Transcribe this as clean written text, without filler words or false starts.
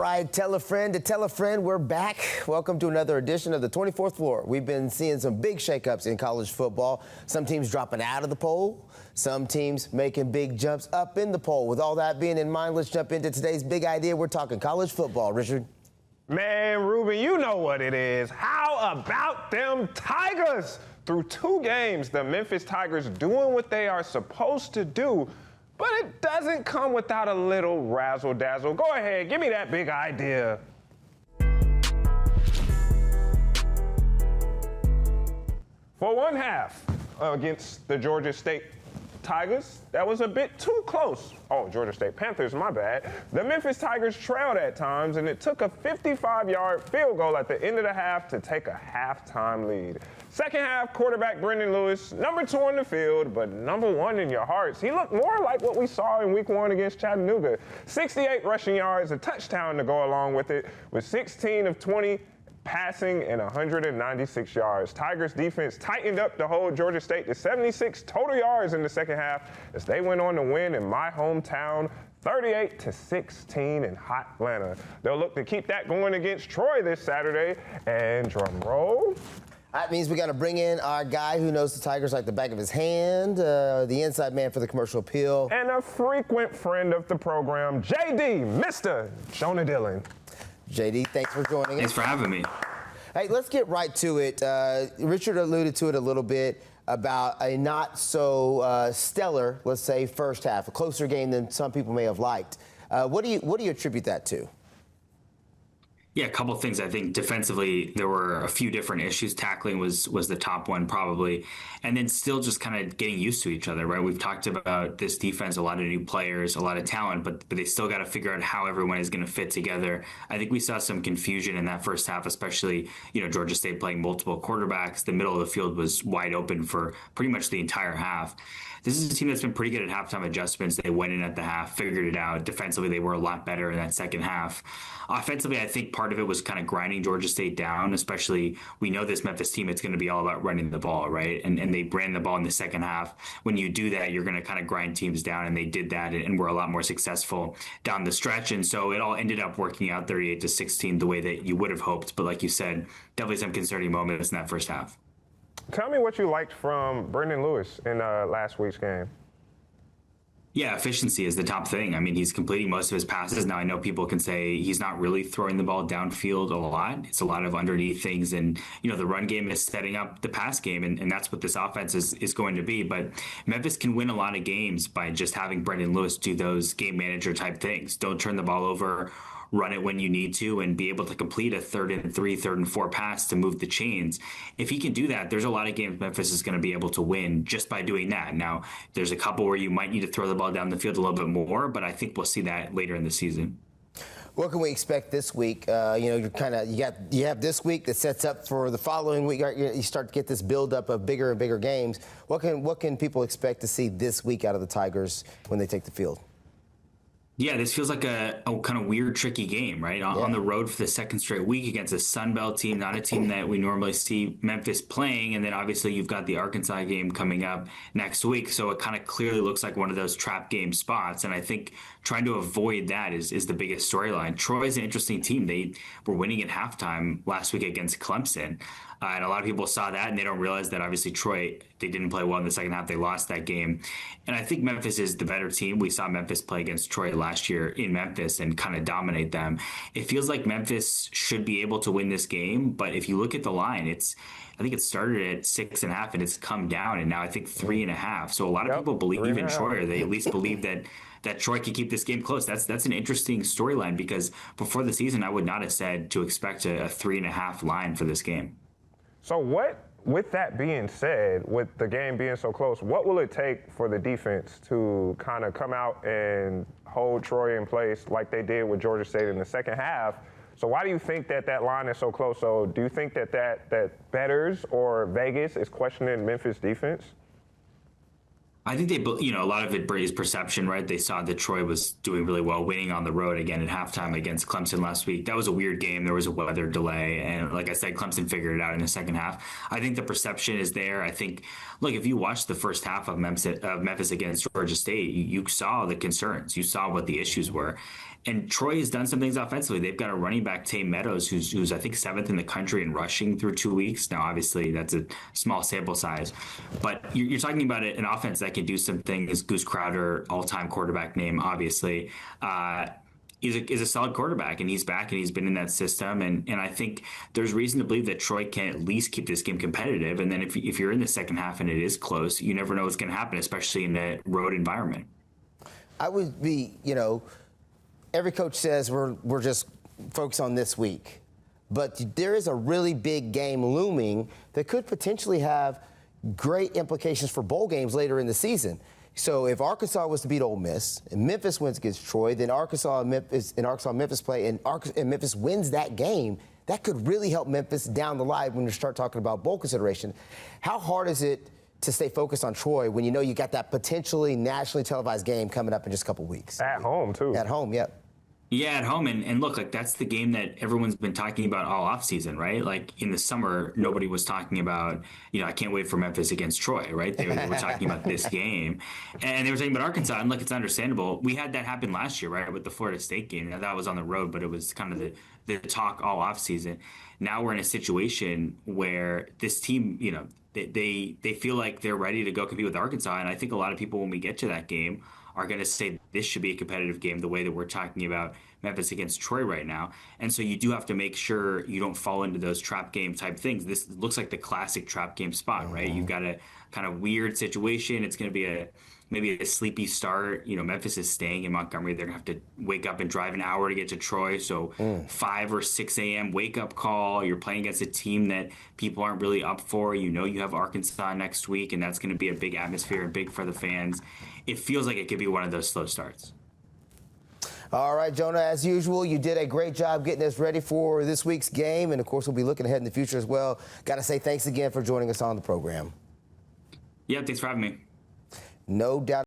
right, tell a friend to tell a friend. We're back. Welcome to another edition of the 24th Floor. We've been seeing some big shakeups in college football. Some teams dropping out of the poll. Some teams making big jumps up in the poll. With all that being in mind, let's jump into today's big idea. We're talking college football. Richard? Man, Ruben, you know what it is. How about them Tigers? Through 2 games, the Memphis Tigers doing what they are supposed to do. But it doesn't come without a little razzle-dazzle. Go ahead, give me that big idea. For one half against the Georgia State Tigers, that was a bit too close. Oh, Georgia State Panthers, my bad. The Memphis Tigers trailed at times, and it took a 55-yard field goal at the end of the half to take a halftime lead. Second half, quarterback Brendan Lewis, number 2 on the field, but number 1 in your hearts. He looked more like what we saw in week 1 against Chattanooga. 68 rushing yards, a touchdown to go along with it, with 16 of 20 passing and 196 yards. Tigers defense tightened up to hold Georgia State to 76 total yards in the second half as they went on to win in my hometown 38-16 in hot Atlanta. They'll look to keep that going against Troy this Saturday. And drum roll. That means we got to bring in our guy who knows the Tigers like the back of his hand, the inside man for the commercial appeal. And a frequent friend of the program, JD, Mr. Jonah Dylan. JD, thanks for joining us. Thanks for having me. Hey, let's get right to it. Richard alluded to it a little bit about a not so stellar, let's say, first half, a closer game than some people may have liked. What do you attribute that to? Yeah, a couple of things. I think defensively, there were a few different issues. Tackling was the top one probably. And then still just kind of getting used to each other, right? We've talked about this defense, a lot of new players, a lot of talent, but they still got to figure out how everyone is going to fit together. I think we saw some confusion in that first half, especially, Georgia State playing multiple quarterbacks. The middle of the field was wide open for pretty much the entire half. This is a team that's been pretty good at halftime adjustments. They went in at the half, figured it out. Defensively, they were a lot better in that second half. Offensively, I think part of it was kind of grinding Georgia State down, especially we know this Memphis team, it's going to be all about running the ball, right? And they ran the ball in the second half. When you do that, you're going to kind of grind teams down, and they did that and were a lot more successful down the stretch. And so it all ended up working out 38-16 the way that you would have hoped. But like you said, definitely some concerning moments in that first half. Tell me what you liked from Brendan Lewis in last week's game. Yeah, efficiency is the top thing. I mean, he's completing most of his passes. Now, I know people can say he's not really throwing the ball downfield a lot. It's a lot of underneath things. And, the run game is setting up the pass game. And that's what this offense is going to be. But Memphis can win a lot of games by just having Brendan Lewis do those game manager type things. Don't turn the ball over. Run it when you need to, and be able to complete a 3rd and 3, 3rd and 4 pass to move the chains. If he can do that, there's a lot of games Memphis is going to be able to win just by doing that. Now, there's a couple where you might need to throw the ball down the field a little bit more, but I think we'll see that later in the season. What can we expect this week? You have this week that sets up for the following week. You start to get this buildup of bigger and bigger games. What can people expect to see this week out of the Tigers when they take the field? Yeah, this feels like a kind of weird, tricky game, right? On the road for the second straight week against a Sun Belt team, not a team that we normally see Memphis playing. And then obviously you've got the Arkansas game coming up next week. So it kind of clearly looks like one of those trap game spots. And I think trying to avoid that is the biggest storyline. Troy is an interesting team. They were winning at halftime last week against Clemson. And a lot of people saw that, and they don't realize that obviously Troy, they didn't play well in the second half. They lost that game. And I think Memphis is the better team. We saw Memphis play against Troy last year in Memphis and kind of dominate them. It feels like Memphis should be able to win this game. But if you look at the line, I think it started at 6.5 and it's come down, and now I think 3.5. So a lot of people believe in Troy, or they at least believe that Troy can keep this game close. That's an interesting storyline, because before the season, I would not have said to expect a 3.5 line for this game. So with that being said, with the game being so close, what will it take for the defense to kind of come out and hold Troy in place like they did with Georgia State in the second half? So why do you think that line is so close? So do you think that bettors or Vegas is questioning Memphis defense? I think a lot of it is perception, right? They saw that Troy was doing really well, winning on the road again at halftime against Clemson last week. That was a weird game. There was a weather delay. And like I said, Clemson figured it out in the second half. I think the perception is there. I think, look, if you watched the first half of Memphis against Georgia State, you saw the concerns. You saw what the issues were. And Troy has done some things offensively. They've got a running back, Tay Meadows, who's I think 7th in the country in rushing through 2 weeks. Now, obviously, that's a small sample size, but you're talking about an offense that can do some things. Goose Crowder, all-time quarterback name, obviously, is a solid quarterback, and he's back, and he's been in that system. And I think there's reason to believe that Troy can at least keep this game competitive. And then if you're in the second half and it is close, you never know what's going to happen, especially in a road environment. I would be, every coach says we're just focused on this week. But there is a really big game looming that could potentially have great implications for bowl games later in the season. So if Arkansas was to beat Ole Miss and Memphis wins against Troy, then Arkansas and Memphis play, and Memphis wins that game, that could really help Memphis down the line when you start talking about bowl consideration. How hard is it to stay focused on Troy when you know you got that potentially nationally televised game coming up in just a couple weeks? At home, too. At home, yep. Yeah, at home. And look, like that's the game that everyone's been talking about all offseason, right? Like in the summer, nobody was talking about, I can't wait for Memphis against Troy, right? They were talking about this game. And they were talking about Arkansas. And look, it's understandable. We had that happen last year, right, with the Florida State game. Now, that was on the road, but it was kind of the talk all offseason. Now we're in a situation where this team, they feel like they're ready to go compete with Arkansas. And I think a lot of people, when we get to that game, are going to say this should be a competitive game the way that we're talking about Memphis against Troy right now. And so you do have to make sure you don't fall into those trap game type things. This looks like the classic trap game spot, right? You've got a kind of weird situation. It's going to be maybe a sleepy start. Memphis is staying in Montgomery. They're going to have to wake up and drive an hour to get to Troy. So 5 or 6 a.m. wake up call. You're playing against a team that people aren't really up for. You have Arkansas next week, and that's going to be a big atmosphere and big for the fans. It feels like it could be one of those slow starts. All right, Jonah, as usual, you did a great job getting us ready for this week's game. And, of course, we'll be looking ahead in the future as well. Got to say thanks again for joining us on the program. Yeah, thanks for having me. No doubt.